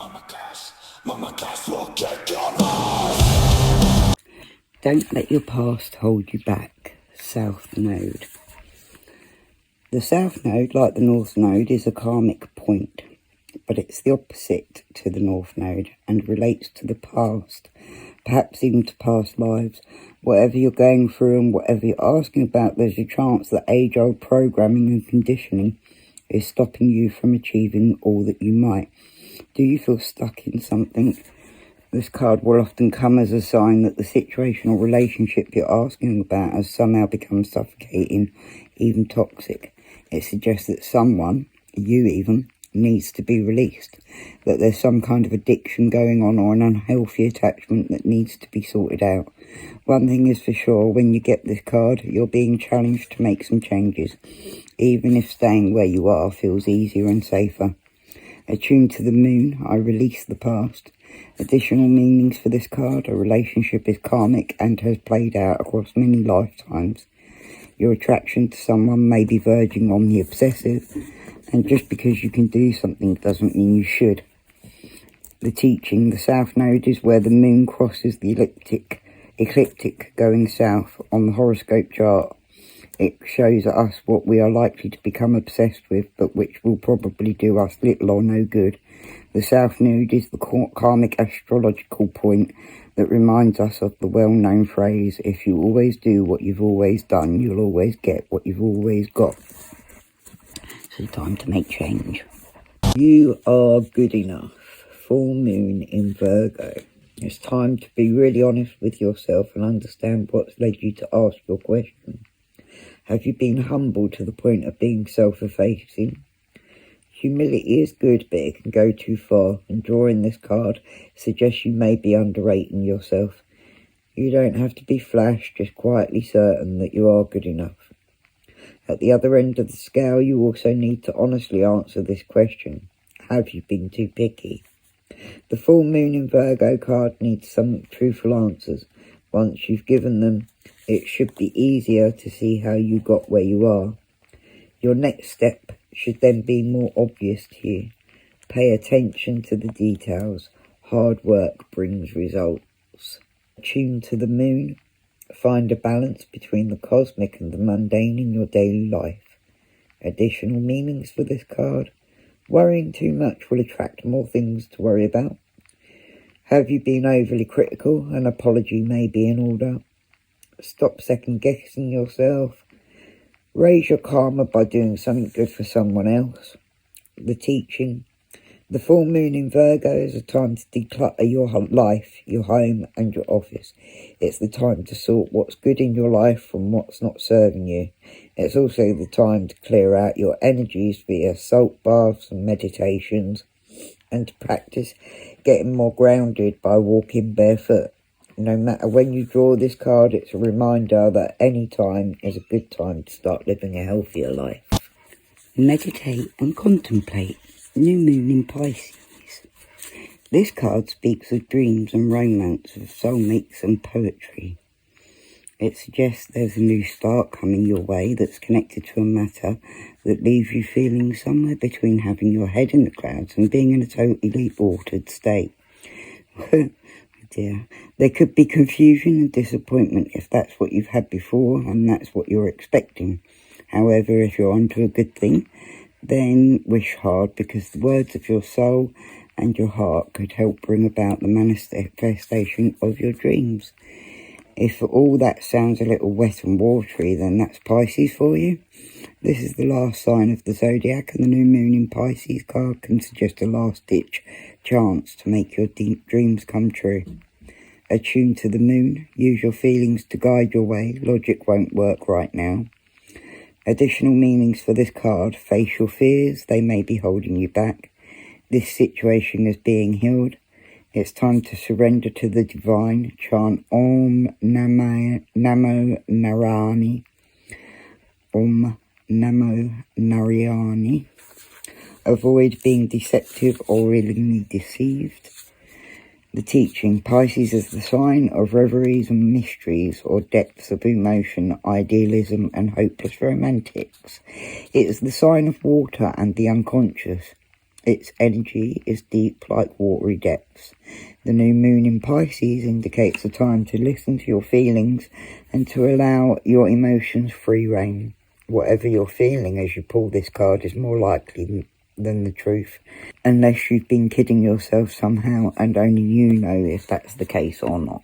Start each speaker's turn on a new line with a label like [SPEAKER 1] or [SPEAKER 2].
[SPEAKER 1] MammaCass will kick your ass.
[SPEAKER 2] Don't let your past hold you back. South Node. The South Node, like the North Node, is a karmic point, but it's the opposite to the North Node and relates to the past, perhaps even to past lives. Whatever you're going through and whatever you're asking about, there's a chance that age-old programming and conditioning is stopping you from achieving all that you might. Do you feel stuck in something? This card will often come as a sign that the situation or relationship you're asking about has somehow become suffocating, even toxic. It suggests that someone, you even, needs to be released, that there's some kind of addiction going on or an unhealthy attachment that needs to be sorted out. One thing is for sure, when you get this card, you're being challenged to make some changes, even if staying where you are feels easier and safer. Attuned to the moon, I release the past. Additional meanings for this card: a relationship is karmic and has played out across many lifetimes. Your attraction to someone may be verging on the obsessive, and just because you can do something doesn't mean you should. The teaching: the South Node is where the moon crosses the ecliptic going south on the horoscope chart. It shows us what we are likely to become obsessed with, but which will probably do us little or no good. The South Node is the karmic astrological point that reminds us of the well-known phrase, if you always do what you've always done, you'll always get what you've always got. So time to make change. You are good enough. Full moon in Virgo. It's time to be really honest with yourself and understand what's led you to ask your question. Have you been humble to the point of being self-effacing? Humility is good, but it can go too far, and drawing this card suggests you may be underrating yourself. You don't have to be flash, just quietly certain that you are good enough. At the other end of the scale, you also need to honestly answer this question. Have you been too picky? The full moon in Virgo card needs some truthful answers. Once you've given them, it should be easier to see how you got where you are. Your next step should then be more obvious to you. Pay attention to the details. Hard work brings results. Attune to the moon. Find a balance between the cosmic and the mundane in your daily life. Additional meanings for this card: worrying too much will attract more things to worry about. Have you been overly critical? An apology may be in order. Stop second-guessing yourself. Raise your karma by doing something good for someone else. The teaching: the full moon in Virgo is a time to declutter your life, your home and your office. It's the time to sort what's good in your life from what's not serving you. It's also the time to clear out your energies via salt baths and meditations, and to practice getting more grounded by walking barefoot. No matter when you draw this card, it's a reminder that any time is a good time to start living a healthier life. Meditate and contemplate. New moon in Pisces. This card speaks of dreams and romance, of soulmates and poetry. It suggests there's a new start coming your way that's connected to a matter that leaves you feeling somewhere between having your head in the clouds and being in a totally altered state. Dear. There could be confusion and disappointment if that's what you've had before and that's what you're expecting. However, if you're onto a good thing, then wish hard, because the words of your soul and your heart could help bring about the manifestation of your dreams. If all that sounds a little wet and watery, then that's Pisces for you. This is the last sign of the zodiac, and the new moon in Pisces card can suggest a last-ditch chance to make your dreams come true. Attune to the moon. Use your feelings to guide your way. Logic won't work right now. Additional meanings for this card: face your fears. They may be holding you back. This situation is being healed. It's time to surrender to the divine. Chant Om Namo Narayani. Om Namo Narayani. Avoid being deceptive or willingly deceived. The teaching: Pisces is the sign of reveries and mysteries, or depths of emotion, idealism and hopeless romantics. It is the sign of water and the unconscious. Its energy is deep like watery depths. The new moon in Pisces indicates a time to listen to your feelings and to allow your emotions free rein. Whatever you're feeling as you pull this card is more likely than the truth, unless you've been kidding yourself somehow and only you know if that's the case or not.